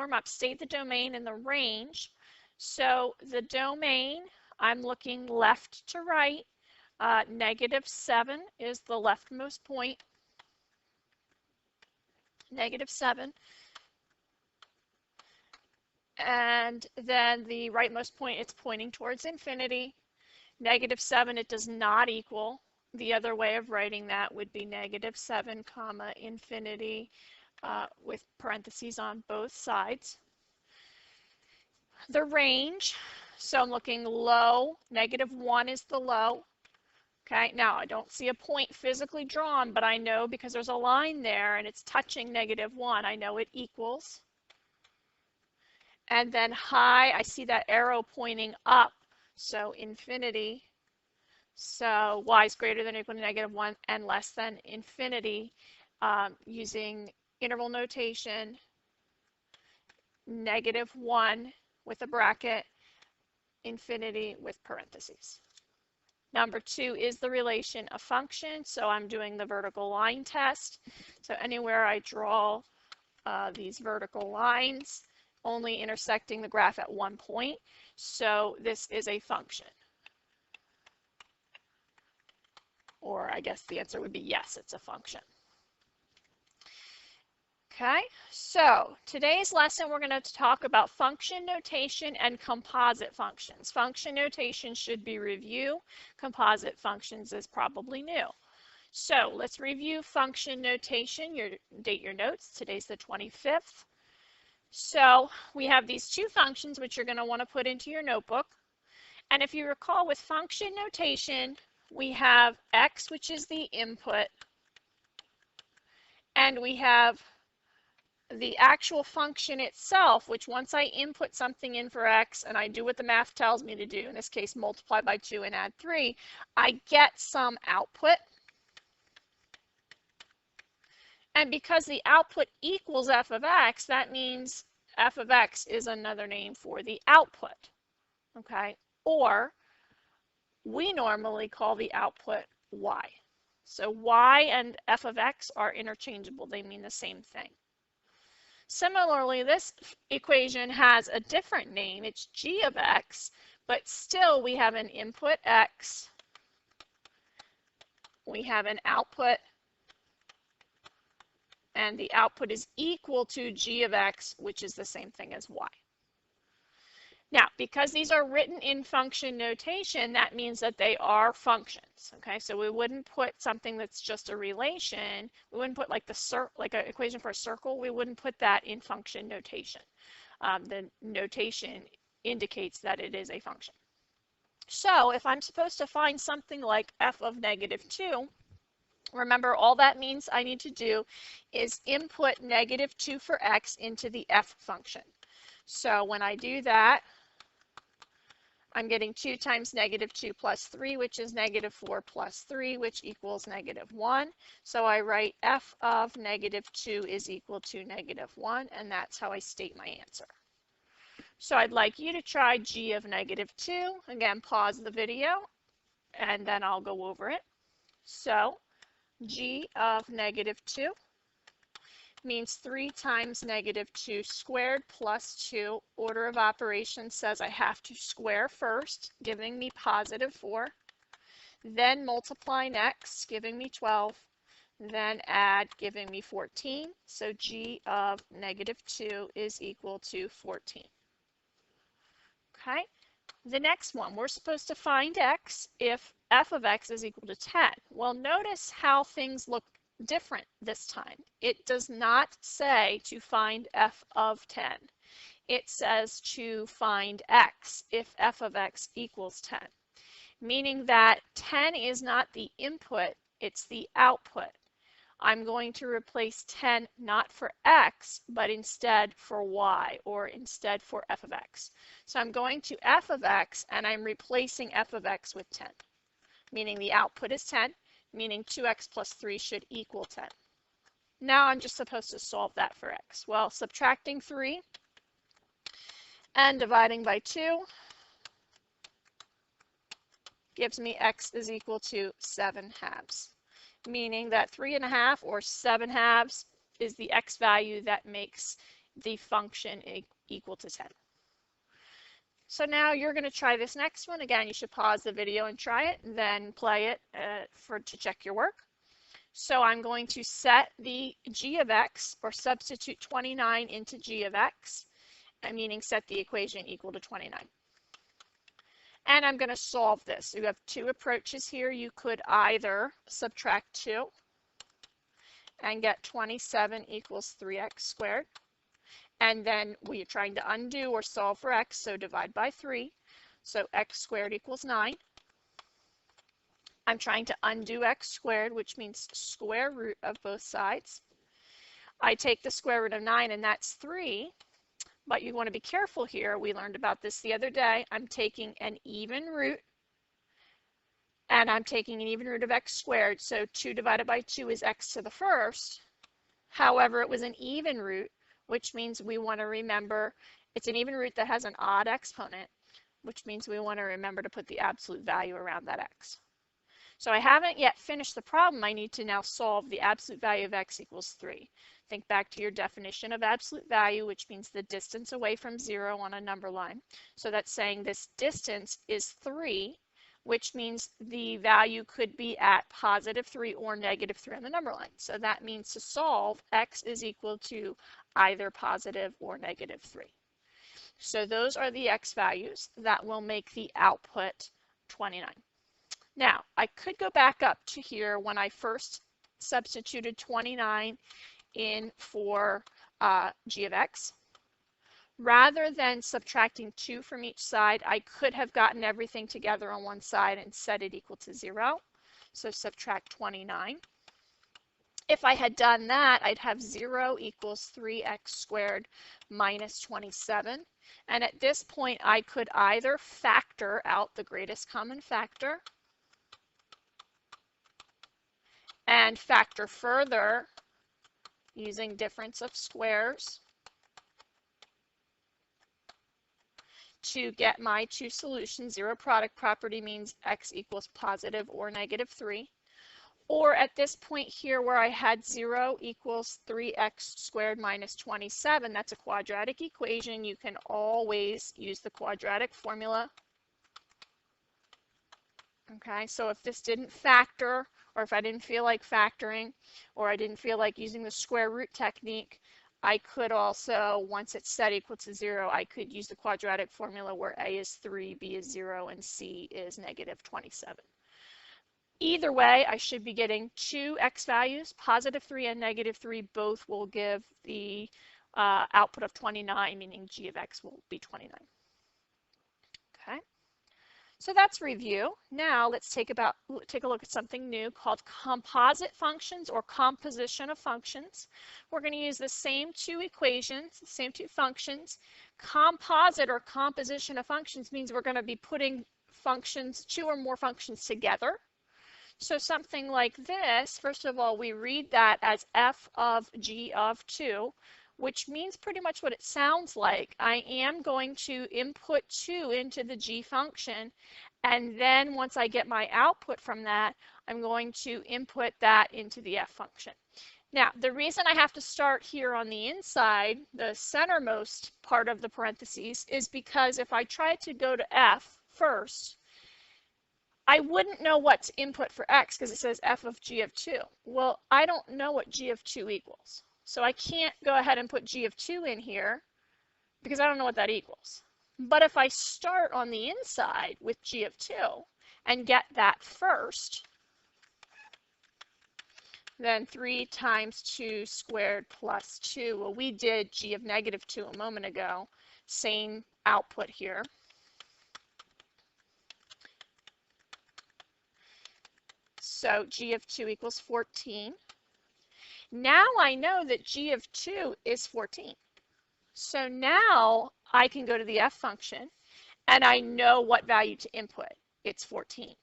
warm up, state the domain and the range. So the domain, I'm looking left to right. -7 is the leftmost point. -7. And then the rightmost point, it's pointing towards infinity. -7, it does not equal. The other way of writing that would be -7, comma, infinity, with parentheses on both sides. The range, so I'm looking low, -1 is the low. Okay, now I don't see a point physically drawn, but I know because there's a line there and it's touching -1, I know it equals. And then high, I see that arrow pointing up, so infinity. So y is greater than or equal to -1 and less than infinity, using interval notation, -1 with a bracket, infinity with parentheses. Number 2 is the relation of function, so I'm doing the vertical line test. So anywhere I draw these vertical lines, only intersecting the graph at one point, so this is a function. Or I guess the answer would be yes, it's a function. Okay, so today's lesson we're going to talk about function notation and composite functions. Function notation should be review. Composite functions is probably new. So let's review function notation. Date your notes. Today's the 25th. So we have these two functions which you're going to want to put into your notebook. And if you recall, with function notation, we have x, which is the input, and we have the actual function itself, which once I input something in for x and I do what the math tells me to do, in this case multiply by 2 and add 3, I get some output. And because the output equals f of x, that means f of x is another name for the output. Okay, or we normally call the output y. So y and f of x are interchangeable. They mean the same thing. Similarly, this equation has a different name. It's g of x, but still we have an input x. We have an output, and the output is equal to g of x, which is the same thing as y. Now, because these are written in function notation, that means that they are functions. Okay, so we wouldn't put something that's just a relation. We wouldn't put like an equation for a circle. We wouldn't put that in function notation. The notation indicates that it is a function. So if I'm supposed to find something like f of -2, remember all that means I need to do is input -2 for x into the f function. So when I do that, I'm getting 2 times -2 plus 3, which is -4 plus 3, which equals -1. So I write f of -2 is equal to -1, and that's how I state my answer. So I'd like you to try g of -2. Again, pause the video, and then I'll go over it. So g of -2 means 3 times -2 squared plus 2. Order of operations says I have to square first, giving me +4. Then multiply next, giving me 12. Then add, giving me 14. So g of -2 is equal to 14. Okay, the next one, we're supposed to find x if f of x is equal to 10. Well, notice how things look different this time. It does not say to find f of 10. It says to find x if f of x equals 10, meaning that 10 is not the input, it's the output. I'm going to replace 10 not for x, but instead for y, or instead for f of x. So I'm going to f of x, and I'm replacing f of x with 10, meaning the output is 10, meaning 2x plus 3 should equal 10. Now I'm just supposed to solve that for x. Well, subtracting 3 and dividing by 2 gives me x is equal to 7/2, meaning that 3 1/2 or 7/2 is the x value that makes the function equal to 10. So now you're going to try this next one. Again, you should pause the video and try it, and then play it to check your work. So I'm going to set the g of x, or substitute 29 into g of x, meaning set the equation equal to 29. And I'm going to solve this. You have two approaches here. You could either subtract 2 and get 27 equals 3x squared. And then we're trying to undo or solve for x, so divide by 3. So x squared equals 9. I'm trying to undo x squared, which means square root of both sides. I take the square root of 9, and that's 3. But you want to be careful here. We learned about this the other day. I'm taking an even root, and I'm taking an even root of x squared. So 2 divided by 2 is x to the first. However, it was an even root, which means we want to remember it's an even root that has an odd exponent, which means we want to remember to put the absolute value around that x. So I haven't yet finished the problem. I need to now solve the absolute value of x equals 3. Think back to your definition of absolute value, which means the distance away from 0 on a number line. So that's saying this distance is 3, which means the value could be at positive 3 or negative 3 on the number line. So that means to solve, x is equal to either positive or negative 3. So those are the x values that will make the output 29. Now, I could go back up to here when I first substituted 29 in for g of x. Rather than subtracting 2 from each side, I could have gotten everything together on one side and set it equal to 0. So subtract 29. If I had done that, I'd have 0 equals 3x squared minus 27. And at this point, I could either factor out the greatest common factor and factor further using difference of squares to get my two solutions. Zero product property means x equals positive or negative 3. Or at this point here where I had 0 equals 3x squared minus 27, that's a quadratic equation. You can always use the quadratic formula. Okay, so if this didn't factor, or if I didn't feel like factoring, or I didn't feel like using the square root technique, I could also, once it's set equal to 0, I could use the quadratic formula where a is 3, b is 0, and c is negative 27. Either way, I should be getting two x values, positive 3 and negative 3. Both will give the output of 29, meaning g of x will be 29. Okay, so that's review. Now let's take a look at something new called composite functions, or composition of functions. We're going to use the same two equations, the same two functions. Composite or composition of functions means we're going to be putting functions, two or more functions together. So something like this, first of all, we read that as f of g of 2, which means pretty much what it sounds like. I am going to input 2 into the g function, and then once I get my output from that, I'm going to input that into the f function. Now, the reason I have to start here on the inside, the centermost part of the parentheses, is because if I try to go to f first, I wouldn't know what to input for x because it says f of g of 2. Well, I don't know what g of 2 equals. So I can't go ahead and put g of 2 in here because I don't know what that equals. But if I start on the inside with g of 2 and get that first, then 3 times 2 squared plus 2. Well, we did g of negative 2 a moment ago. Same output here. So g of 2 equals 14. Now I know that g of 2 is 14. So now I can go to the f function, and I know what value to input. It's 14.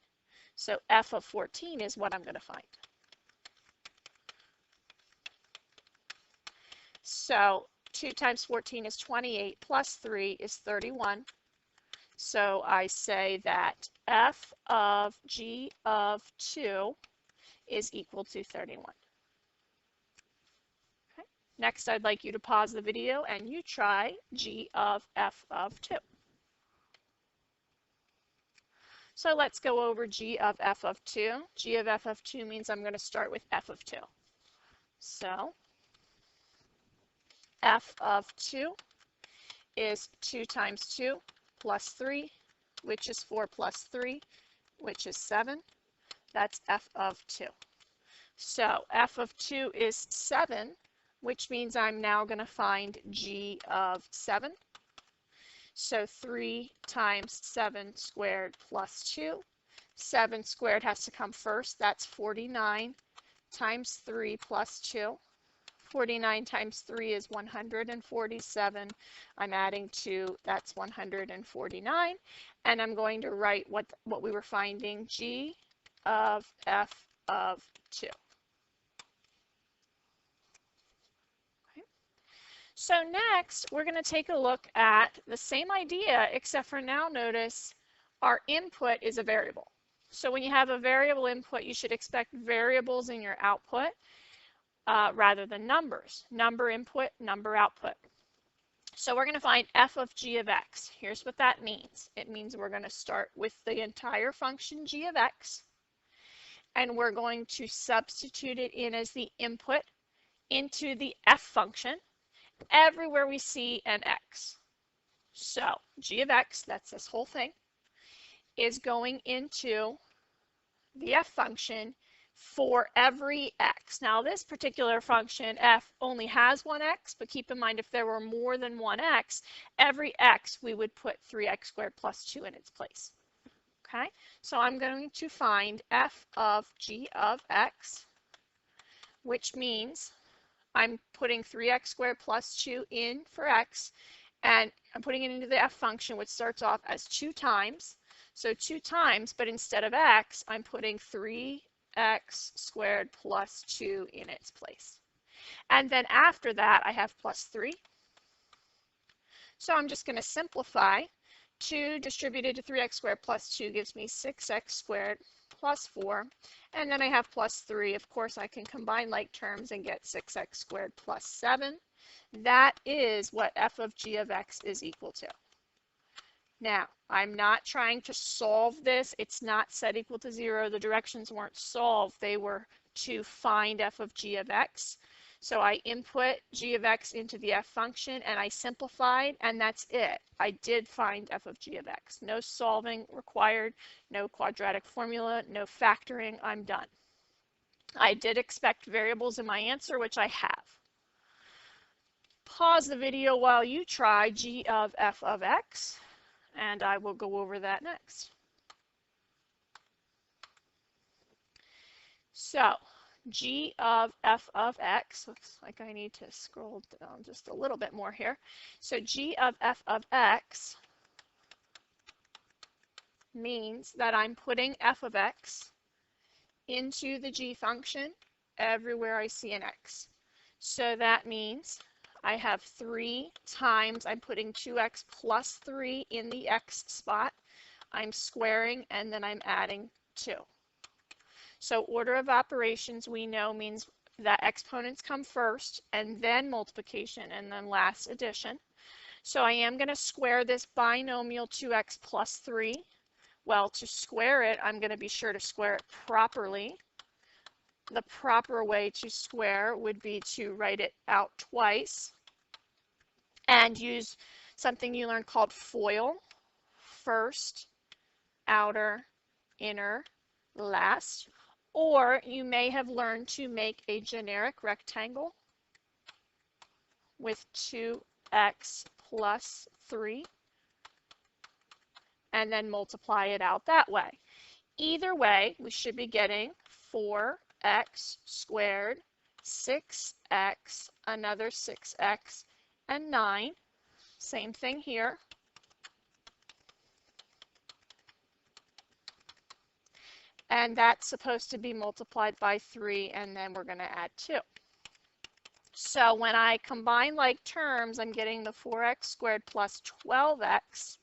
So f of 14 is what I'm going to find. So 2 times 14 is 28, plus 3 is 31. So I say that f of g of 2 is equal to 31. Okay. Next, I'd like you to pause the video and you try g of f of 2. So let's go over g of f of 2. G of f of 2 means I'm going to start with f of 2. So f of 2 is 2 times 2 plus 3, which is 4 plus 3, which is 7. That's f of 2. So f of 2 is 7, which means I'm now going to find g of 7. So 3 times 7 squared plus 2. 7 squared has to come first. That's 49 times 3 plus 2. 49 times 3 is 147. I'm adding 2. That's 149. And I'm going to write what we were finding, g of f of 2. So next, we're going to take a look at the same idea, except for now notice our input is a variable. So when you have a variable input, you should expect variables in your output rather than numbers. Number input, number output. So we're going to find f of g of x. Here's what that means. It means we're going to start with the entire function g of x, and we're going to substitute it in as the input into the f function everywhere we see an x. So g of x, that's this whole thing, is going into the f function for every x. Now this particular function, f, only has one x, but keep in mind if there were more than one x, every x we would put 3x squared plus 2 in its place. Okay, so I'm going to find f of g of x, which means I'm putting 3x squared plus 2 in for x, and I'm putting it into the f function, which starts off as 2 times. So 2 times, but instead of x, I'm putting 3x squared plus 2 in its place. And then after that, I have plus 3. So I'm just going to simplify. 2 distributed to 3x squared plus 2 gives me 6x squared plus 4. And then I have plus 3. Of course, I can combine like terms and get 6x squared plus 7. That is what f of g of x is equal to. Now, I'm not trying to solve this. It's not set equal to 0. The directions weren't solved. They were to find f of g of x. So I input g of x into the f function and I simplified, and that's it. I did find f of g of x. No solving required, no quadratic formula, no factoring. I'm done. I did expect variables in my answer, which I have. Pause the video while you try g of f of x, and I will go over that next. So g of f of x, looks like I need to scroll down just a little bit more here. So g of f of x means that I'm putting f of x into the g function everywhere I see an x. So that means I have 3 times, I'm putting 2x plus 3 in the x spot. I'm squaring and then I'm adding 2. So order of operations we know means that exponents come first and then multiplication and then last addition. So I am going to square this binomial 2x plus 3. Well, to square it, I'm going to be sure to square it properly. The proper way to square would be to write it out twice and use something you learned called FOIL. First, outer, inner, last. Or you may have learned to make a generic rectangle with 2x plus 3 and then multiply it out that way. Either way, we should be getting 4x squared, 6x, another 6x, and 9. Same thing here. And that's supposed to be multiplied by 3, and then we're going to add 2. So when I combine like terms, I'm getting the 4x squared plus 12x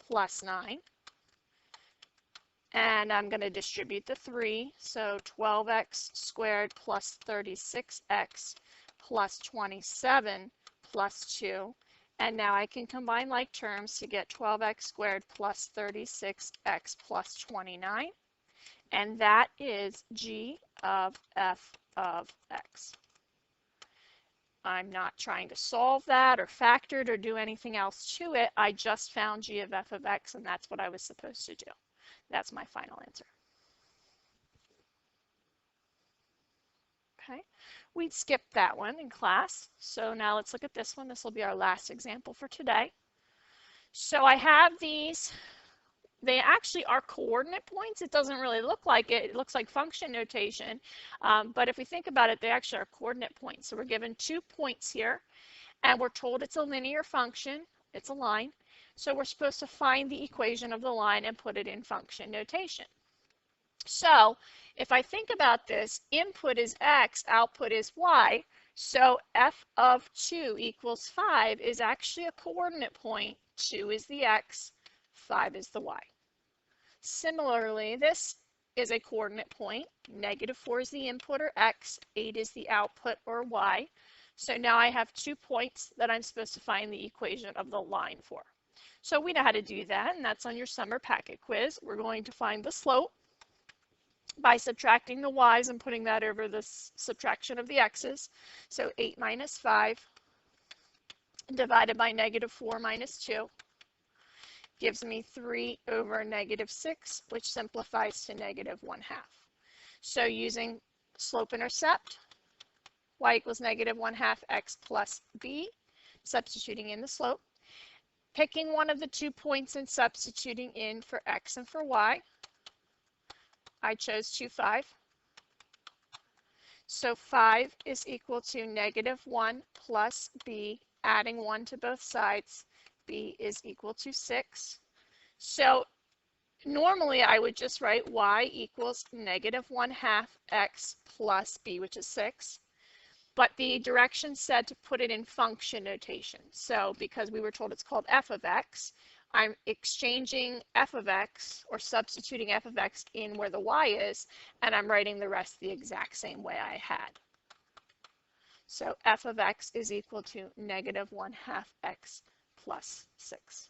plus 9. And I'm going to distribute the 3. So 12x squared plus 36x plus 27 plus 2. And now I can combine like terms to get 12x squared plus 36x plus 29. And that is g of f of x. I'm not trying to solve that or factor it or do anything else to it. I just found g of f of x, and that's what I was supposed to do. That's my final answer. Okay, we'd skipped that one in class. So now let's look at this one. This will be our last example for today. So I have these. They actually are coordinate points. It doesn't really look like it. It looks like function notation. But if we think about it, they actually are coordinate points. So we're given 2 points here, and we're told it's a linear function. It's a line. So we're supposed to find the equation of the line and put it in function notation. So if I think about this, input is x, output is y. So f of 2 equals 5 is actually a coordinate point. 2 is the x, 5 is the y. Similarly, this is a coordinate point. -4 is the input, or x. 8 is the output, or y. So now I have 2 points that I'm supposed to find the equation of the line for. So we know how to do that, and that's on your summer packet quiz. We're going to find the slope by subtracting the y's and putting that over the subtraction of the x's. So 8 minus 5 divided by -4 minus 2 gives me 3 over -6, which simplifies to -1/2. So using slope-intercept, y equals -1/2 x plus b, substituting in the slope, picking one of the 2 points and substituting in for x and for y. I chose 2, 5. So 5 is equal to -1 plus b, adding 1 to both sides. B is equal to 6. So normally I would just write y equals -1/2 x plus b, which is 6. But the directions said to put it in function notation. So because we were told it's called f of x, I'm exchanging f of x, or substituting f of x in where the y is, and I'm writing the rest the exact same way I had. So f of x is equal to -1/2 x plus 6.